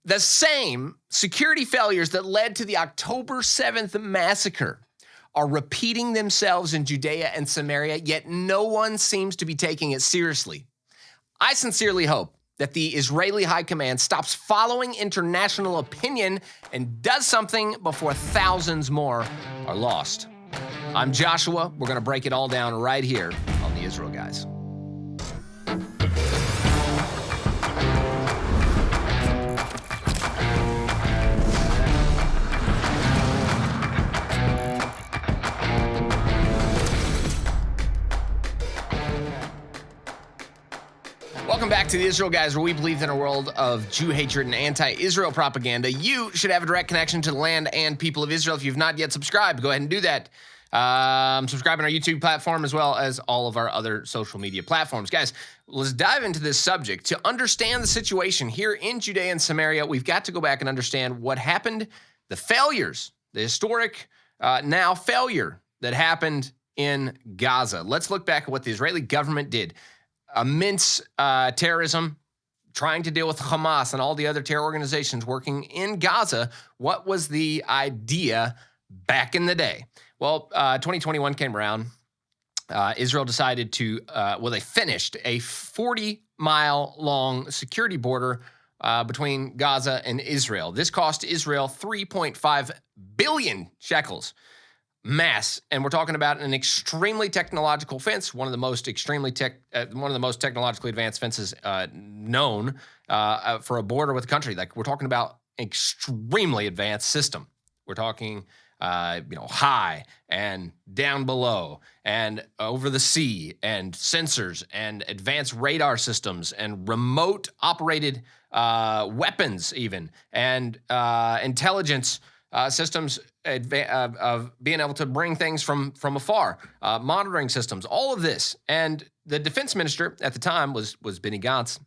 The same security failures that led to the October 7th massacre are repeating themselves in Judea and Samaria, yet no one seems to be taking it seriously. I sincerely hope that the Israeli high command stops following international opinion and does something before thousands more are lost. I'm Joshua. We're going to break it all down right here on the Israel Guys. Welcome back to the Israel Guys, where we believe in a world of Jew hatred and anti-Israel propaganda. You should have a direct connection to the land and people of Israel. If you've not yet subscribed, go ahead and do that. Subscribe on our YouTube platform as well as all of our other social media platforms. Guys, let's dive into this subject. To understand the situation here in Judea and Samaria, we've got to go back and understand what happened, the failures, the historic now failure that happened in Gaza. Let's look back at what the Israeli government did. Immense terrorism, trying to deal with Hamas and all the other terror organizations working in Gaza. What was the idea back in the day? Well, 2021 came around. Israel decided to, they finished a 40-mile-long security border between Gaza and Israel. This cost Israel 3.5 billion shekels. Mass, and we're talking about an extremely technological fence, one of the most technologically advanced fences known for a border with a country. Like, we're talking about extremely advanced system. We're talking, high and down below and over the sea and sensors and advanced radar systems and remote operated weapons even and intelligence systems of being able to bring things from afar, monitoring systems, all of this. And the defense minister at the time was Benny Gantz.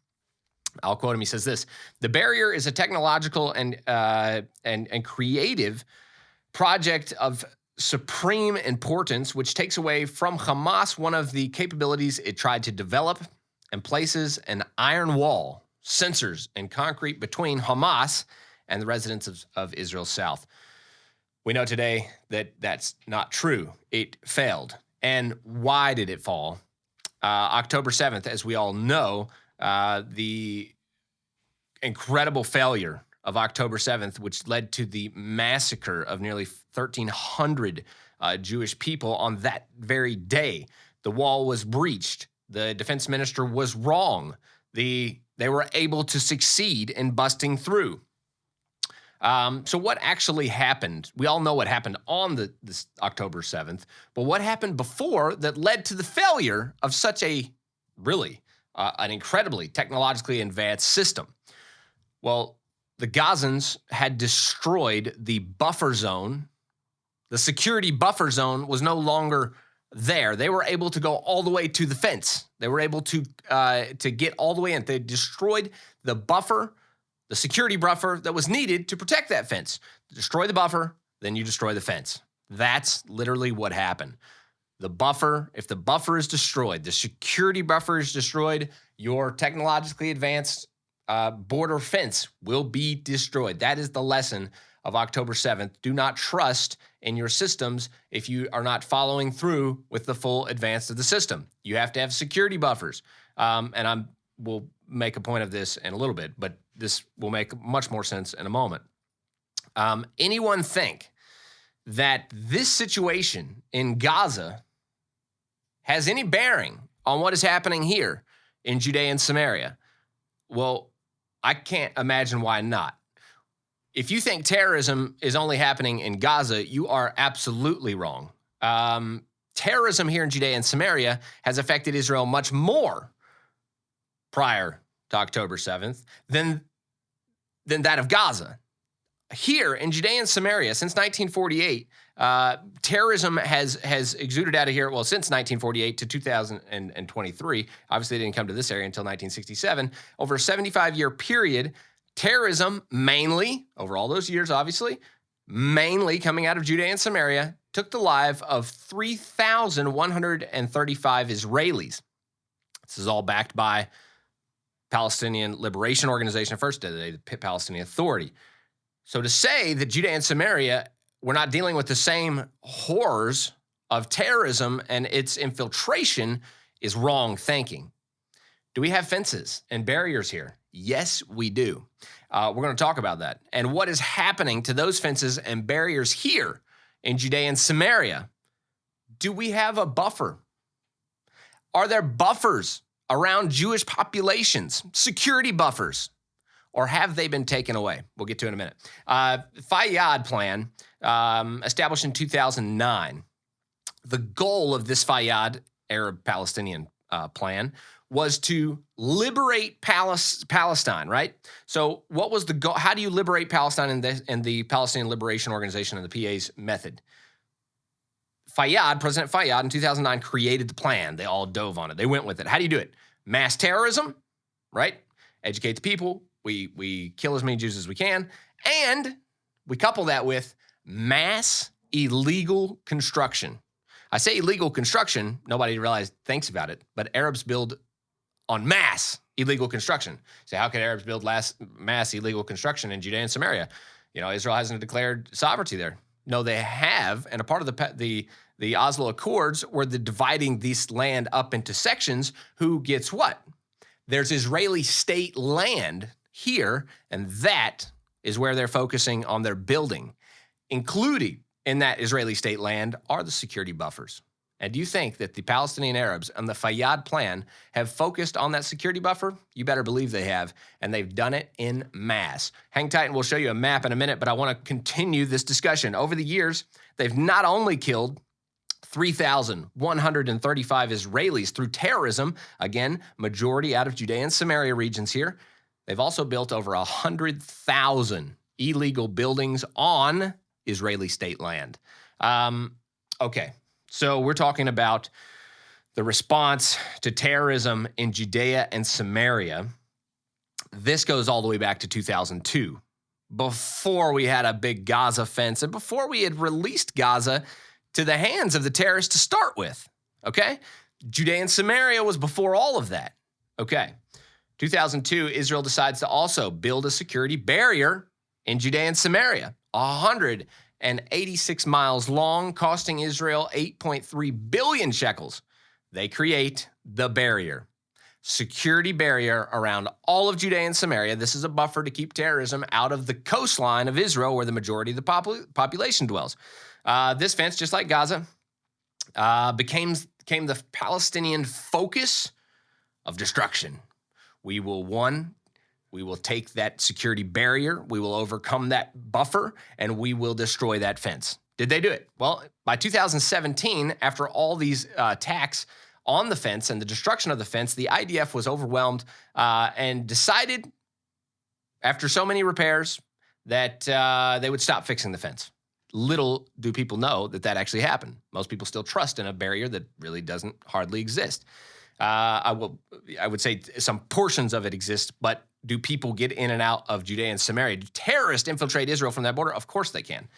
I'll quote him. He says this: "The barrier is a technological and creative project of supreme importance, which takes away from Hamas one of the capabilities it tried to develop and places an iron wall, sensors, and concrete between Hamas and the residents of Israel's south." We know today that that's not true. It failed. And why did it fall? October 7th, as we all know, the incredible failure of October 7th, which led to the massacre of nearly 1,300 Jewish people on that very day. The wall was breached. The defense minister was wrong. They were able to succeed in busting through. So what actually happened? We all know what happened on this October 7th, but what happened before that led to the failure of such an incredibly technologically advanced system? Well, the Gazans had destroyed the buffer zone. The security buffer zone was no longer there. They were able to go all the way to the fence. They were able to get all the way in. They destroyed the buffer, the security buffer that was needed to protect that fence. Destroy the buffer, then you destroy the fence. That's literally what happened. The buffer, if the buffer is destroyed, the security buffer is destroyed, your technologically advanced border fence will be destroyed. That is the lesson of October 7th. Do not trust in your systems if you are not following through with the full advance of the system. You have to have security buffers. We'll make a point of this in a little bit, but this will make much more sense in a moment. Anyone think that this situation in Gaza has any bearing on what is happening here in Judea and Samaria? Well, I can't imagine why not. If you think terrorism is only happening in Gaza, you are absolutely wrong. Terrorism here in Judea and Samaria has affected Israel much more prior to October 7th than that of Gaza. Here in Judea and Samaria, since 1948, terrorism has exuded out of here, well, since 1948 to 2023. Obviously, it didn't come to this area until 1967. Over a 75-year period, terrorism mainly, over all those years, obviously, mainly coming out of Judea and Samaria, took the life of 3,135 Israelis. This is all backed by Palestinian Liberation Organization at first, the Palestinian Authority. So to say that Judea and Samaria, we're not dealing with the same horrors of terrorism and its infiltration is wrong thinking. Do we have fences and barriers here? Yes, we do. We're going to talk about that. And what is happening to those fences and barriers here in Judea and Samaria? Do we have a buffer? Are there buffers around Jewish populations, security buffers, or have they been taken away? We'll get to it in a minute. Fayyad plan, established in 2009. The goal of this Fayyad Arab-Palestinian plan was to liberate Palestine, right? So what was the goal? How do you liberate Palestine in the Palestinian Liberation Organization and the PA's method? President Fayyad in 2009 created the plan. They all dove on it. They went with it. How do you do it? Mass terrorism, right? Educate the people. We kill as many Jews as we can. And we couple that with mass illegal construction. I say illegal construction, nobody thinks about it, but Arabs build on mass illegal construction. So how could Arabs build mass illegal construction in Judea and Samaria? Israel hasn't declared sovereignty there. No, they have, and a part of the Oslo Accords were dividing this land up into sections. Who gets what? There's Israeli state land here, and that is where they're focusing on their building. Including in that Israeli state land are the security buffers. And do you think that the Palestinian Arabs and the Fayyad plan have focused on that security buffer? You better believe they have, and they've done it in mass. Hang tight and we'll show you a map in a minute, but I want to continue this discussion. Over the years, they've not only killed 3,135 Israelis through terrorism, again, majority out of Judea and Samaria regions here, they've also built over 100,000 illegal buildings on Israeli state land. Okay. So we're talking about the response to terrorism in Judea and Samaria. This goes all the way back to 2002, before we had a big Gaza fence and before we had released Gaza to the hands of the terrorists to start with, okay? Judea and Samaria was before all of that, okay? 2002, Israel decides to also build a security barrier in Judea and Samaria, 186 miles long, costing Israel 8.3 billion shekels. They create the barrier. Security barrier around all of Judea and Samaria. This is a buffer to keep terrorism out of the coastline of Israel, where the majority of the population dwells. This fence, just like Gaza, became the Palestinian focus of destruction. We will take that security barrier, we will overcome that buffer, and we will destroy that fence. Did they do it? Well, by 2017, after all these attacks on the fence and the destruction of the fence, the IDF was overwhelmed and decided, after so many repairs, that they would stop fixing the fence. Little do people know that actually happened. Most people still trust in a barrier that really doesn't hardly exist. I would say some portions of it exist, but do people get in and out of Judea and Samaria? Do terrorists infiltrate Israel from that border? Of course they can.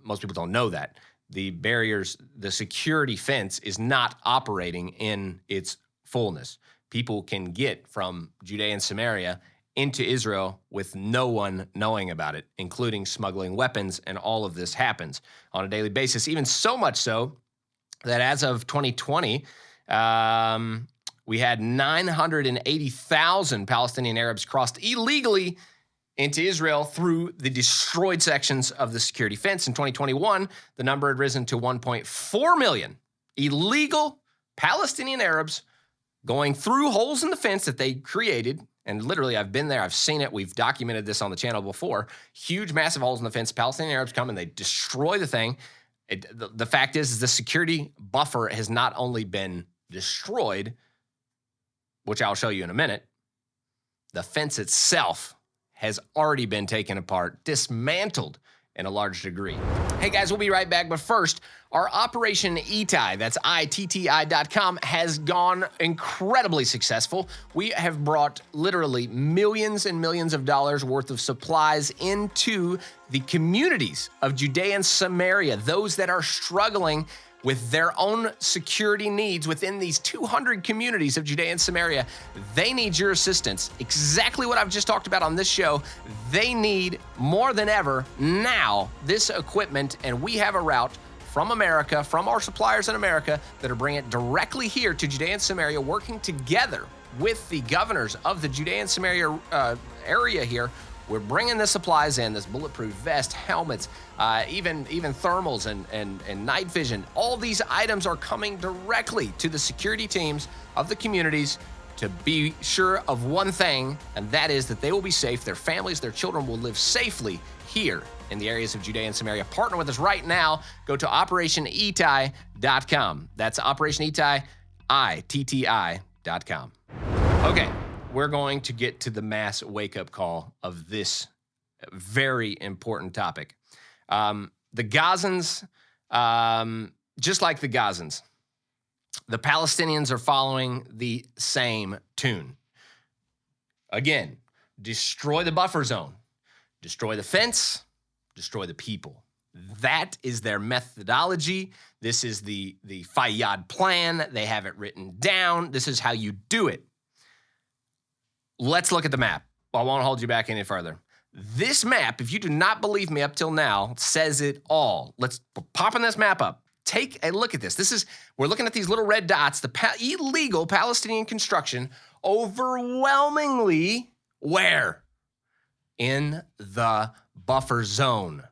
Most people don't know that. The barriers, the security fence is not operating in its fullness. People can get from Judea and Samaria into Israel with no one knowing about it, including smuggling weapons, and all of this happens on a daily basis, even so much so that as of 2020, we had 980,000 Palestinian Arabs crossed illegally into Israel through the destroyed sections of the security fence. In 2021, the number had risen to 1.4 million illegal Palestinian Arabs going through holes in the fence that they created. And literally, I've been there. I've seen it. We've documented this on the channel before. Huge, massive holes in the fence. Palestinian Arabs come and they destroy the thing. The fact is the security buffer has not only been destroyed, which I'll show you in a minute, the fence itself has already been taken apart, dismantled in a large degree. Hey guys, we'll be right back. But first, our Operation Itti, that's ITTI.com, has gone incredibly successful. We have brought literally millions and millions of dollars worth of supplies into the communities of Judea and Samaria, those that are struggling with their own security needs within these 200 communities of Judea and Samaria. They need your assistance. Exactly what I've just talked about on this show. They need more than ever now this equipment, and we have a route from America, from our suppliers in America, that are bringing it directly here to Judea and Samaria, working together with the governors of the Judea and Samaria area here. We're bringing the supplies in, this bulletproof vest, helmets, even thermals and night vision. All these items are coming directly to the security teams of the communities to be sure of one thing, and that is that they will be safe, their families, their children will live safely here in the areas of Judea and Samaria. Partner with us right now. Go to OperationETI.com. That's OperationETI.com. Okay, we're going to get to the mass wake-up call of this very important topic. The Gazans, just like the Gazans, the Palestinians are following the same tune. Again, destroy the buffer zone, destroy the fence, destroy the people. That is their methodology. This is the Fayyad plan. They have it written down. This is how you do it. Let's look at the map. I won't hold you back any further. This map, if you do not believe me up till now, says it all. Let's pop this map up. Take a look at this. We're looking at these little red dots, the illegal Palestinian construction, overwhelmingly where? In the buffer zone,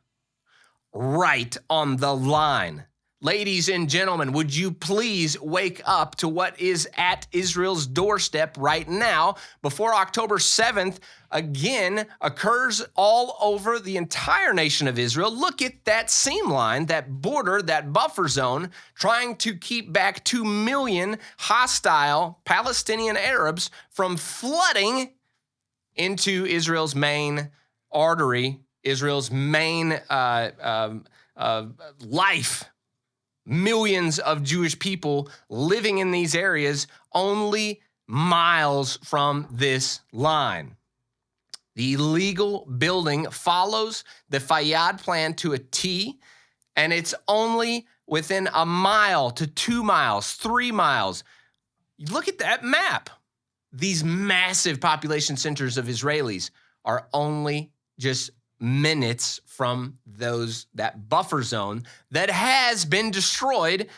right on the line. Ladies and gentlemen, would you please wake up to what is at Israel's doorstep right now before October 7th again occurs all over the entire nation of Israel? Look at that seam line, that border, that buffer zone, trying to keep back 2 million hostile Palestinian Arabs from flooding into Israel's main artery, Israel's main life. Millions of Jewish people living in these areas only miles from this line. The illegal building follows the Fayyad plan to a T, and it's only within a mile to 2 miles, 3 miles. Look at that map. These massive population centers of Israelis are only just minutes from that buffer zone that has been destroyed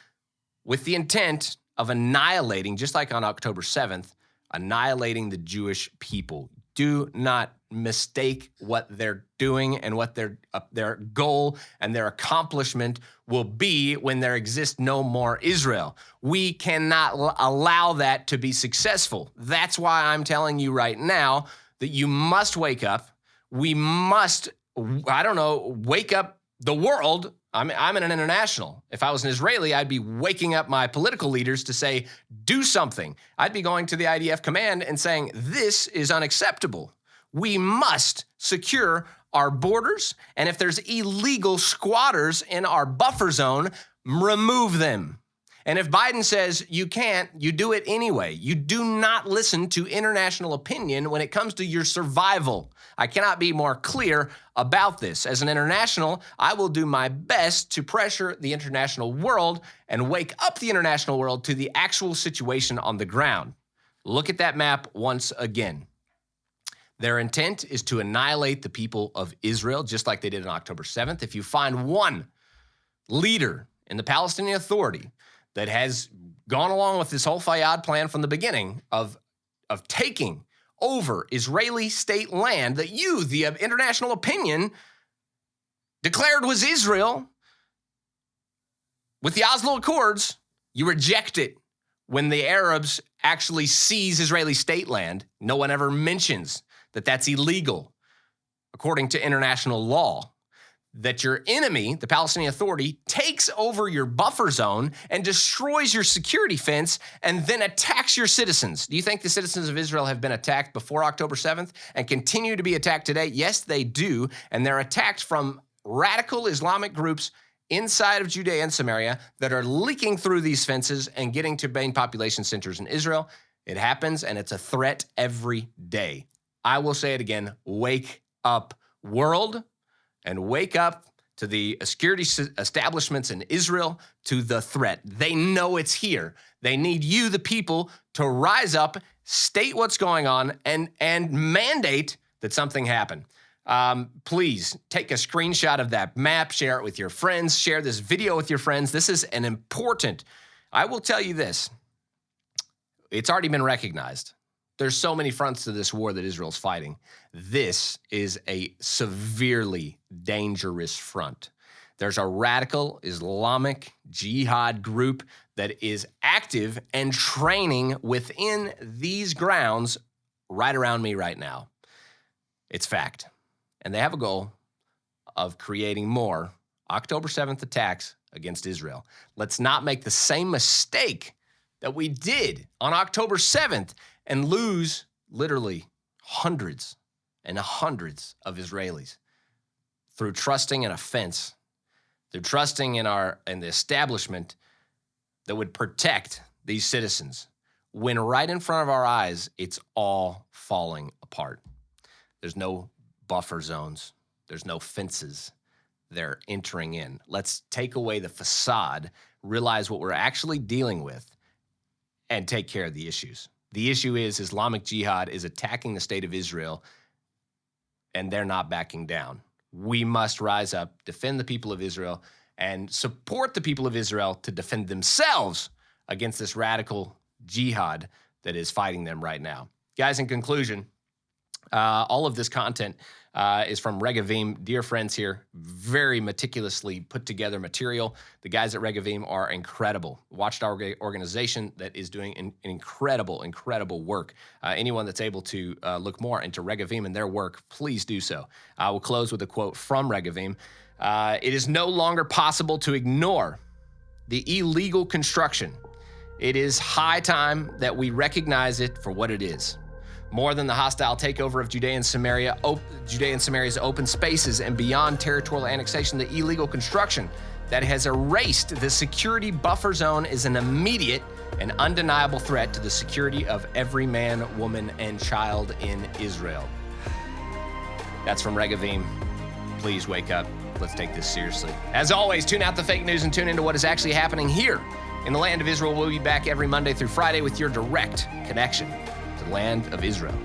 with the intent of annihilating, just like on October 7th, annihilating the Jewish people. Do not mistake what they're doing and what their goal and their accomplishment will be when there exists no more Israel. We cannot allow that to be successful. That's why I'm telling you right now that you must wake up. We must, wake up the world. I'm an international. If I was an Israeli, I'd be waking up my political leaders to say, do something. I'd be going to the IDF command and saying, this is unacceptable. We must secure our borders, and if there's illegal squatters in our buffer zone, remove them. And if Biden says you can't, you do it anyway. You do not listen to international opinion when it comes to your survival. I cannot be more clear about this. As an international, I will do my best to pressure the international world and wake up the international world to the actual situation on the ground. Look at that map once again. Their intent is to annihilate the people of Israel, just like they did on October 7th. If you find one leader in the Palestinian Authority that has gone along with this whole Fayyad plan from the beginning of taking over Israeli state land that you, the international opinion, declared was Israel with the Oslo Accords, you reject it when the Arabs actually seize Israeli state land. No one ever mentions that that's illegal according to international law. That your enemy, the Palestinian Authority, takes over your buffer zone and destroys your security fence and then attacks your citizens. Do you think the citizens of Israel have been attacked before October 7th and continue to be attacked today? Yes, they do. And they're attacked from radical Islamic groups inside of Judea and Samaria that are leaking through these fences and getting to main population centers in Israel. It happens, and it's a threat every day. I will say it again, wake up, world. And wake up to the security establishments in Israel, to the threat. They know it's here. They need you, the people, to rise up, state what's going on, and mandate that something happen. Please take a screenshot of that map, share it with your friends, share this video with your friends. This is an important, I will tell you this, it's already been recognized. There's so many fronts to this war that Israel's fighting. This is a severely dangerous front. There's a radical Islamic jihad group that is active and training within these grounds right around me right now. It's fact. And they have a goal of creating more October 7th attacks against Israel. Let's not make the same mistake that we did on October 7th and lose literally hundreds and hundreds of Israelis through trusting in a fence, through trusting in the establishment that would protect these citizens, when right in front of our eyes, it's all falling apart. There's no buffer zones. There's no fences. They're entering in. Let's take away the facade, realize what we're actually dealing with, and take care of the issues. The issue is Islamic Jihad is attacking the state of Israel, and they're not backing down. We must rise up, defend the people of Israel, and support the people of Israel to defend themselves against this radical jihad that is fighting them right now. Guys, in conclusion, all of this content is from Regavim, dear friends here, very meticulously put together material. The guys at Regavim are incredible. Watchdog organization that is doing an incredible, incredible work. Anyone that's able to look more into Regavim and their work, please do so. I will close with a quote from Regavim. It is no longer possible to ignore the illegal construction. It is high time that we recognize it for what it is. More than the hostile takeover of Judea and Samaria's open spaces and beyond territorial annexation, the illegal construction that has erased the security buffer zone is an immediate and undeniable threat to the security of every man, woman, and child in Israel. That's from Regavim. Please wake up. Let's take this seriously. As always, tune out the fake news and tune into what is actually happening here in the land of Israel. We'll be back every Monday through Friday with your direct connection to the land of Israel.